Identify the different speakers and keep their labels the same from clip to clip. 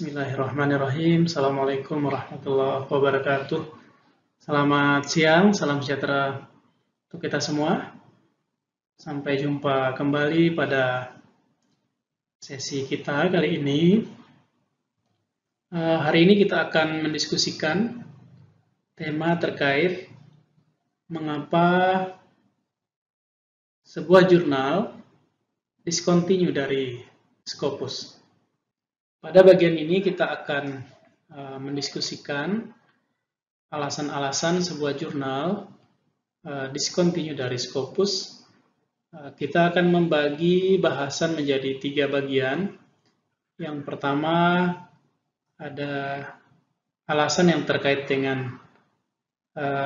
Speaker 1: Bismillahirrahmanirrahim. Assalamualaikum warahmatullahi wabarakatuh. Selamat siang, salam sejahtera untuk kita semua. Sampai jumpa kembali pada sesi kita kali ini. Hari ini kita akan mendiskusikan tema terkait mengapa sebuah jurnal discontinue dari Scopus. Pada bagian ini kita akan mendiskusikan alasan-alasan sebuah jurnal discontinue dari Scopus. Kita akan membagi bahasan menjadi 3 bagian. Yang pertama ada alasan yang terkait dengan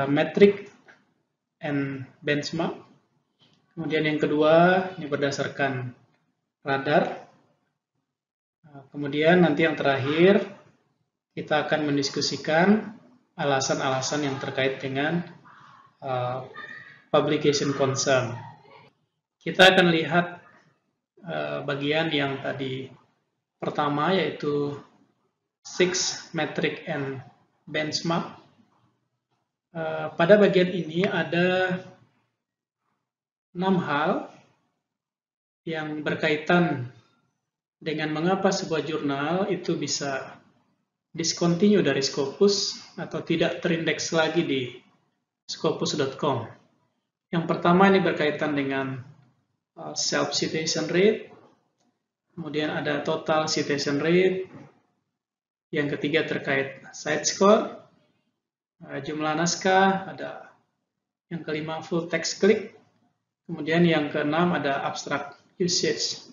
Speaker 1: metric and benchmark. Kemudian yang kedua ini berdasarkan radar. Kemudian nanti yang terakhir kita akan mendiskusikan alasan-alasan yang terkait dengan publication concern. Kita akan lihat bagian yang tadi pertama, yaitu 6 metric and benchmark. Pada bagian ini ada 6 hal yang berkaitan dengan mengapa sebuah jurnal itu bisa discontinue dari Scopus atau tidak terindeks lagi di Scopus.com. Yang pertama ini berkaitan dengan self-citation rate, kemudian ada total citation rate, yang ketiga terkait site score, jumlah naskah, ada yang kelima full text click, kemudian yang keenam ada abstract usage.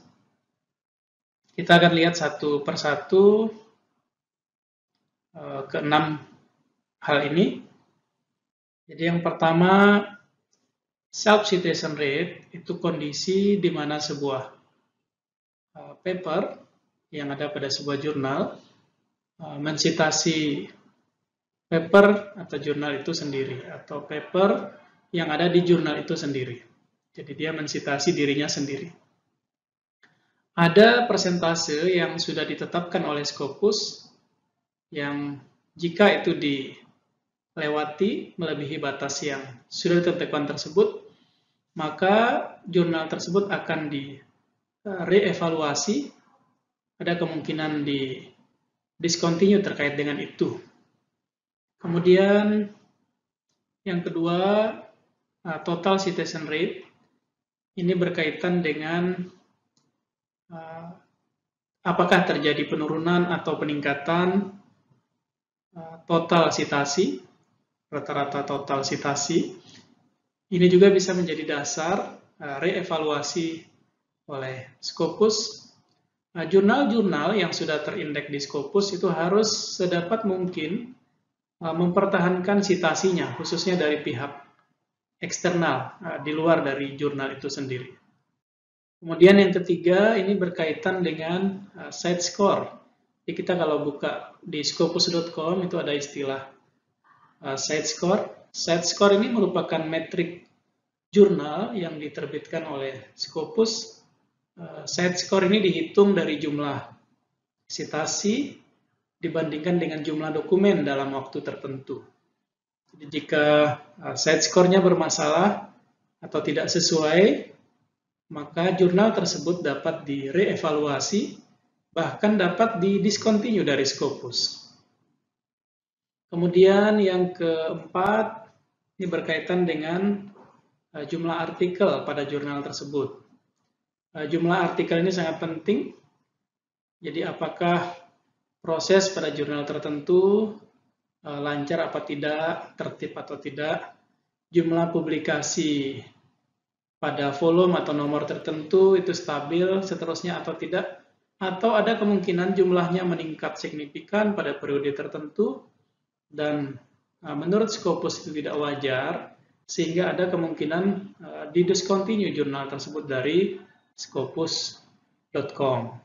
Speaker 1: Kita akan lihat satu persatu ke-6 hal ini. Jadi yang pertama, self-citation rate itu kondisi di mana sebuah paper yang ada pada sebuah jurnal mensitasi paper atau jurnal itu sendiri, atau paper yang ada di jurnal itu sendiri. Jadi dia mensitasi dirinya sendiri. Ada persentase yang sudah ditetapkan oleh Scopus yang jika itu dilewati melebihi batas yang sudah ditentukan tersebut, maka jurnal tersebut akan direevaluasi. Ada kemungkinan di discontinue terkait dengan itu. Kemudian yang kedua, total citation rate. Ini berkaitan dengan apakah terjadi penurunan atau peningkatan total citasi, rata-rata total citasi. Ini juga bisa menjadi dasar reevaluasi oleh Scopus. Jurnal-jurnal yang sudah terindeks di Scopus itu harus sedapat mungkin mempertahankan citasinya, khususnya dari pihak eksternal, di luar dari jurnal itu sendiri. Kemudian yang ketiga, ini berkaitan dengan site score. Jadi kita kalau buka di Scopus.com itu ada istilah site score. Site score ini merupakan metrik jurnal yang diterbitkan oleh Scopus. Site score ini dihitung dari jumlah citasi dibandingkan dengan jumlah dokumen dalam waktu tertentu. Jadi jika site score-nya bermasalah atau tidak sesuai, maka jurnal tersebut dapat direevaluasi, bahkan dapat didiscontinue dari Scopus. Kemudian yang keempat, ini berkaitan dengan jumlah artikel pada jurnal tersebut. Jumlah artikel ini sangat penting. Jadi apakah proses pada jurnal tertentu lancar apa tidak, tertib atau tidak, jumlah publikasi pada volume atau nomor tertentu itu stabil seterusnya atau tidak, atau ada kemungkinan jumlahnya meningkat signifikan pada periode tertentu dan menurut Scopus itu tidak wajar, sehingga ada kemungkinan didiscontinue jurnal tersebut dari Scopus.com.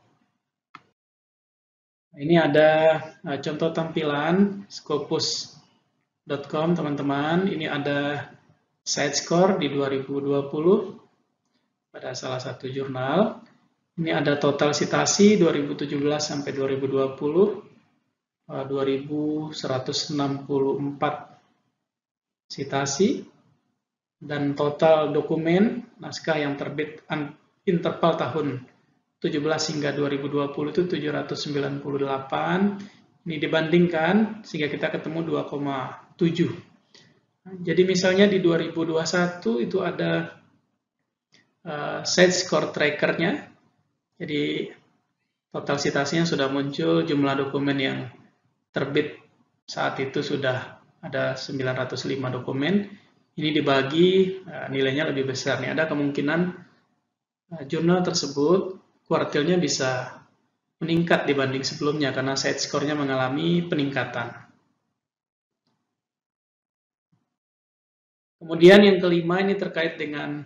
Speaker 1: Ini ada contoh tampilan Scopus.com, teman-teman. Ini ada site score di 2020 pada salah satu jurnal. Ini ada total citasi 2017 sampai 2020. 2164 citasi, dan total dokumen naskah yang terbit interval tahun 17 hingga 2020 itu 798. Ini dibandingkan sehingga kita ketemu 2,7. Jadi misalnya di 2021 itu ada site score trackernya. Jadi total citasinya sudah muncul, jumlah dokumen yang terbit saat itu sudah ada 905 dokumen. Ini dibagi, nilainya lebih besar. Nih, ada kemungkinan jurnal tersebut kuartilnya bisa meningkat dibanding sebelumnya karena site score-nya mengalami peningkatan. Kemudian yang kelima ini terkait dengan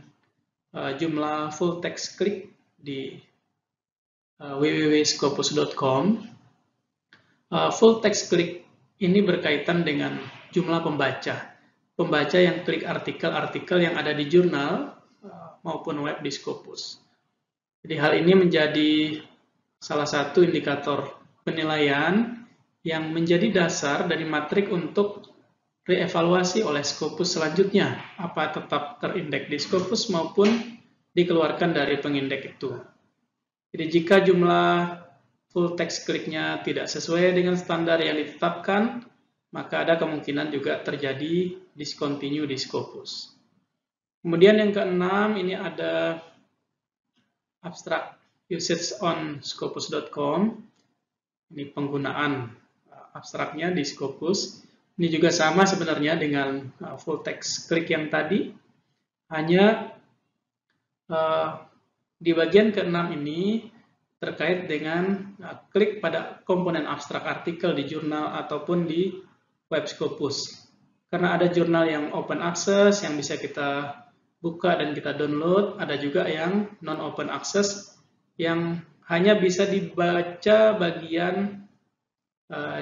Speaker 1: jumlah full text click di www.scopus.com. Full text click ini berkaitan dengan jumlah pembaca yang klik artikel-artikel yang ada di jurnal maupun web di Scopus. Jadi hal ini menjadi salah satu indikator penilaian yang menjadi dasar dari matrik untuk reevaluasi oleh Scopus selanjutnya, apa tetap terindeks di Scopus maupun dikeluarkan dari pengindeks itu. Jadi jika jumlah full text click-nya tidak sesuai dengan standar yang ditetapkan, maka ada kemungkinan juga terjadi discontinue di Scopus. Kemudian yang keenam, ini ada abstract usage on scopus.com. Ini penggunaan abstraknya di Scopus. Ini juga sama sebenarnya dengan full text click yang tadi. Hanya di bagian keenam ini terkait dengan klik pada komponen abstrak artikel di jurnal ataupun di web Scopus. Karena ada jurnal yang open access yang bisa kita buka dan kita download, ada juga yang non-open access yang hanya bisa dibaca bagian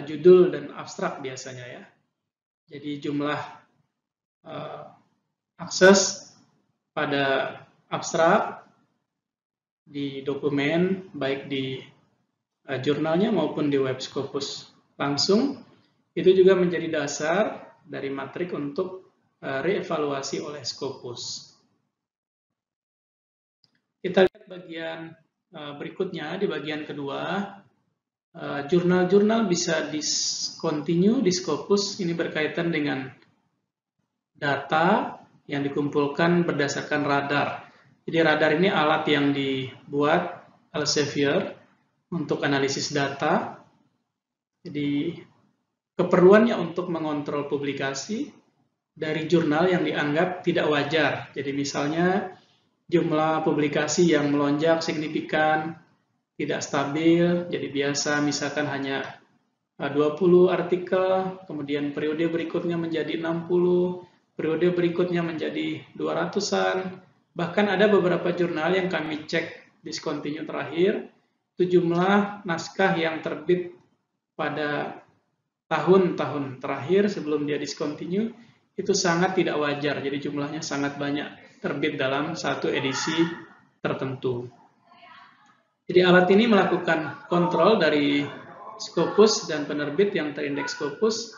Speaker 1: judul dan abstrak biasanya ya. Jadi jumlah akses pada abstrak di dokumen, baik di jurnalnya maupun di web Scopus langsung, itu juga menjadi dasar dari matrik untuk reevaluasi oleh Scopus. Kita lihat bagian berikutnya, di bagian kedua, jurnal-jurnal bisa discontinue di Scopus. Ini berkaitan dengan data yang dikumpulkan berdasarkan radar. Jadi radar ini alat yang dibuat Elsevier untuk analisis data. Jadi keperluannya untuk mengontrol publikasi dari jurnal yang dianggap tidak wajar. Jadi misalnya jumlah publikasi yang melonjak signifikan, tidak stabil, jadi biasa misalkan hanya 20 artikel, kemudian periode berikutnya menjadi 60, periode berikutnya menjadi 200-an, bahkan ada beberapa jurnal yang kami cek discontinue terakhir, itu jumlah naskah yang terbit pada tahun-tahun terakhir sebelum dia discontinue, itu sangat tidak wajar, jadi jumlahnya sangat banyak terbit dalam satu edisi tertentu. Jadi alat ini melakukan kontrol dari Scopus dan penerbit yang terindeks Scopus.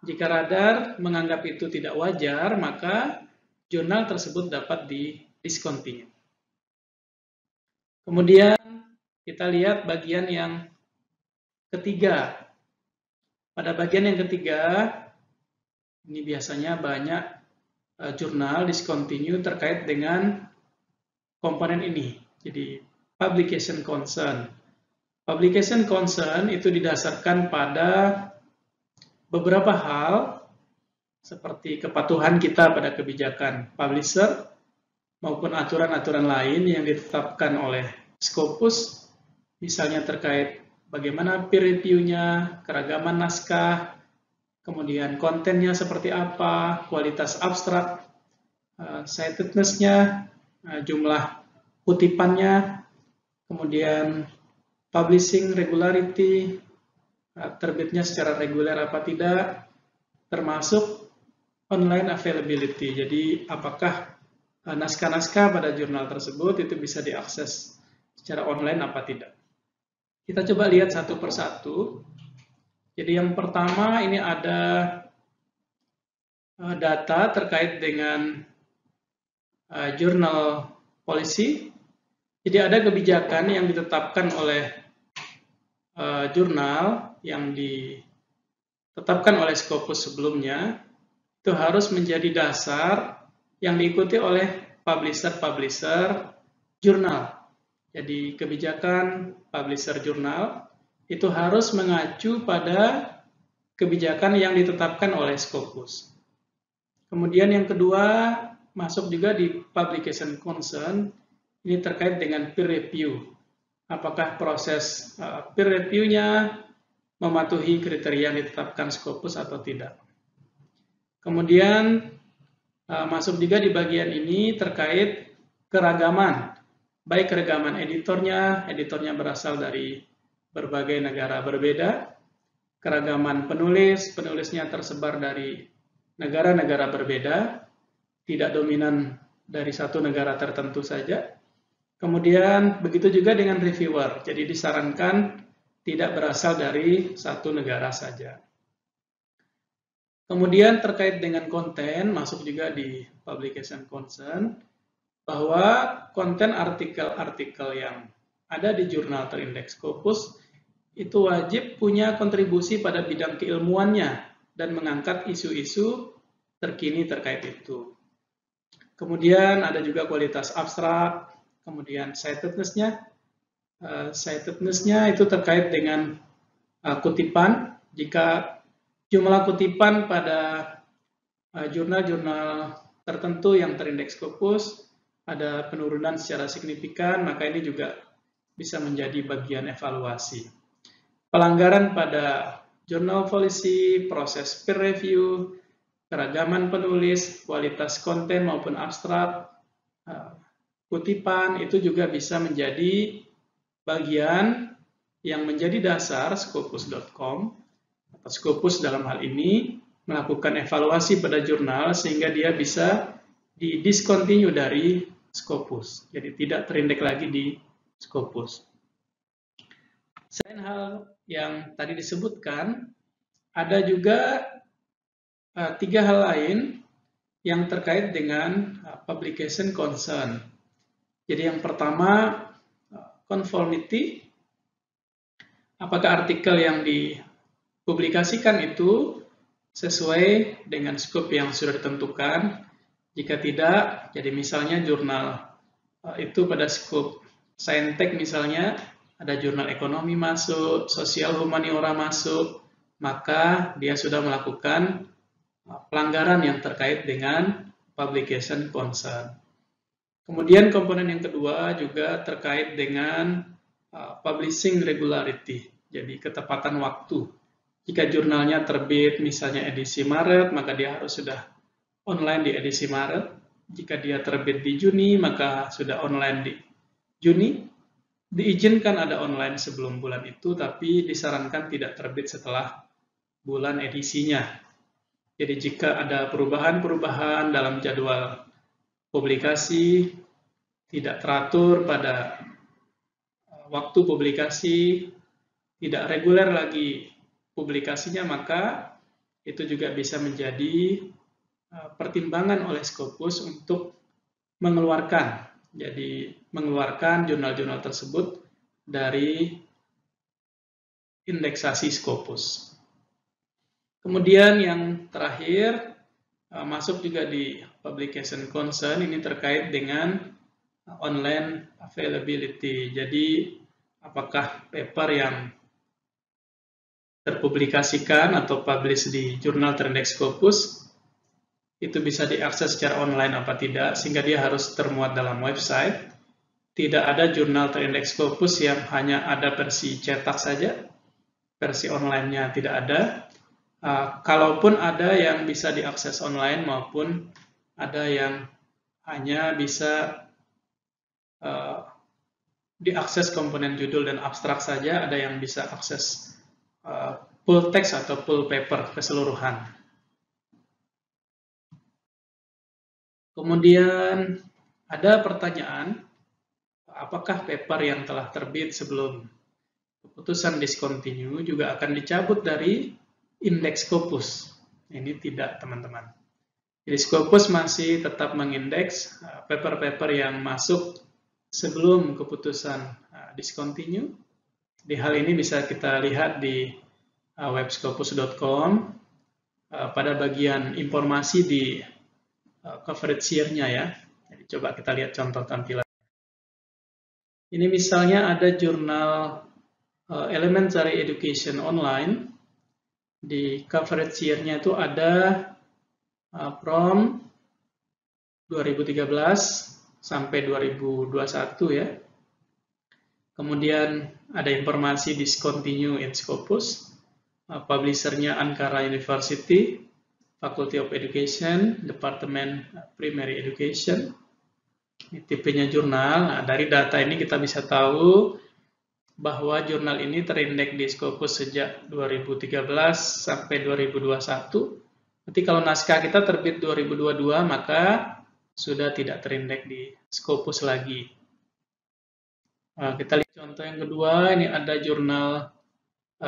Speaker 1: Jika radar menganggap itu tidak wajar, maka jurnal tersebut dapat di-discontinue. Kemudian kita lihat bagian yang ketiga. Pada bagian yang ketiga, ini biasanya banyak jurnal discontinue terkait dengan komponen ini. Jadi publication concern. Publication concern itu didasarkan pada beberapa hal seperti kepatuhan kita pada kebijakan publisher maupun aturan-aturan lain yang ditetapkan oleh Scopus, misalnya terkait bagaimana peer review-nya, keragaman naskah, kemudian kontennya seperti apa, kualitas abstrak, citedness-nya, jumlah kutipannya, kemudian publishing regularity, terbitnya secara reguler apa tidak, termasuk online availability. Jadi apakah naskah-naskah pada jurnal tersebut itu bisa diakses secara online apa tidak. Kita coba lihat satu persatu. Jadi yang pertama ini ada data terkait dengan jurnal polisi. Jadi ada kebijakan yang ditetapkan oleh jurnal yang ditetapkan oleh Scopus sebelumnya, itu harus menjadi dasar yang diikuti oleh publisher-publisher jurnal. Jadi kebijakan publisher jurnal itu harus mengacu pada kebijakan yang ditetapkan oleh Scopus. Kemudian yang kedua, masuk juga di publication concern, ini terkait dengan peer review. Apakah proses peer review-nya mematuhi kriteria yang ditetapkan Scopus atau tidak. Kemudian masuk juga di bagian ini terkait keragaman. Baik keragaman editornya berasal dari berbagai negara berbeda. Keragaman penulisnya tersebar dari negara-negara berbeda, tidak dominan dari satu negara tertentu saja. Kemudian begitu juga dengan reviewer, jadi disarankan tidak berasal dari satu negara saja. Kemudian terkait dengan konten, masuk juga di publication concern, bahwa konten artikel-artikel yang ada di jurnal terindeks Scopus itu wajib punya kontribusi pada bidang keilmuannya dan mengangkat isu-isu terkini terkait itu. Kemudian ada juga kualitas abstrak, kemudian citedness-nya. Citedness-nya itu terkait dengan kutipan. Jika jumlah kutipan pada jurnal-jurnal tertentu yang terindeks Scopus ada penurunan secara signifikan, maka ini juga bisa menjadi bagian evaluasi. Pelanggaran pada jurnal polisi, proses peer review, keragaman penulis, kualitas konten maupun abstrak, kutipan, itu juga bisa menjadi bagian yang menjadi dasar Scopus.com atau Scopus dalam hal ini melakukan evaluasi pada jurnal sehingga dia bisa di-discontinue dari Scopus. Jadi tidak terindeks lagi di Scopus. Selain hal yang tadi disebutkan, ada juga 3 hal lain yang terkait dengan publication concern. Jadi yang pertama, conformity. Apakah artikel yang dipublikasikan itu sesuai dengan scope yang sudah ditentukan? Jika tidak, jadi misalnya jurnal itu pada scope saintek misalnya, ada jurnal ekonomi masuk, sosial humaniora masuk, maka dia sudah melakukan pelanggaran yang terkait dengan publication concern. Kemudian komponen yang kedua juga terkait dengan publishing regularity, jadi ketepatan waktu. Jika jurnalnya terbit misalnya edisi Maret, maka dia harus sudah online di edisi Maret. Jika dia terbit di Juni, maka sudah online di Juni. Diizinkan ada online sebelum bulan itu, tapi disarankan tidak terbit setelah bulan edisinya. Jadi jika ada perubahan-perubahan dalam jadwal publikasi, tidak teratur pada waktu publikasi, tidak reguler lagi publikasinya, maka itu juga bisa menjadi pertimbangan oleh Scopus untuk mengeluarkan jurnal-jurnal tersebut dari indeksasi Scopus. Kemudian yang terakhir, masuk juga di publication concern, ini terkait dengan online availability. Jadi apakah paper yang terpublikasikan atau publish di jurnal terindeks Scopus itu bisa diakses secara online apa tidak, sehingga dia harus termuat dalam website. Tidak ada jurnal terindeks Scopus yang hanya ada versi cetak saja, versi online-nya tidak ada. Kalaupun ada yang bisa diakses online maupun ada yang hanya bisa diakses komponen judul dan abstrak saja, ada yang bisa akses full text atau full paper keseluruhan. Kemudian ada pertanyaan, apakah paper yang telah terbit sebelum keputusan discontinue juga akan dicabut dari indeks Scopus. Ini tidak, teman-teman. Jadi Scopus masih tetap mengindeks paper-paper yang masuk sebelum keputusan discontinue. Di hal ini bisa kita lihat di web scopus.com pada bagian informasi di coverage year-nya ya. Jadi coba kita lihat contoh tampilan. Ini misalnya ada jurnal Elementary Education Online. Di coverage year-nya itu ada from 2013 sampai 2021 ya. Kemudian ada informasi discontinue in Scopus. Publisher-nya Ankara University, Faculty of Education, Department Primary Education. Ini tipenya jurnal. Nah, dari data ini kita bisa tahu bahwa jurnal ini terindeks di Scopus sejak 2013 sampai 2021. Nanti kalau naskah kita terbit 2022, maka sudah tidak terindeks di Scopus lagi. Kita lihat contoh yang kedua, ini ada jurnal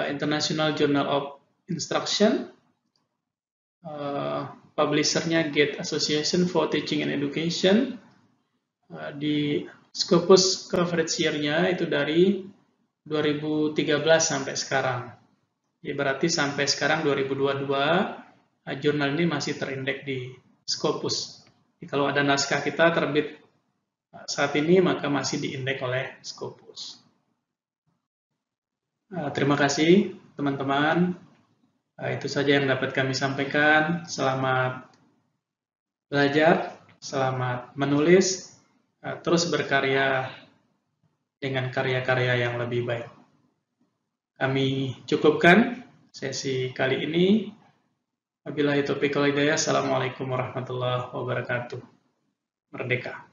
Speaker 1: International Journal of Instruction. Publisher-nya Gate Association for Teaching and Education. Di Scopus coverage year-nya itu dari 2013 sampai sekarang. Ya, berarti sampai sekarang 2022, jurnal ini masih terindeks di Scopus. Jadi, kalau ada naskah kita terbit saat ini, maka masih diindeks oleh Scopus. Terima kasih, teman-teman. Itu saja yang dapat kami sampaikan. Selamat belajar, selamat menulis, terus berkarya dengan karya-karya yang lebih baik. Kami cukupkan sesi kali ini. Wabillahi taufiq wal hidayah. Assalamualaikum warahmatullahi wabarakatuh. Merdeka.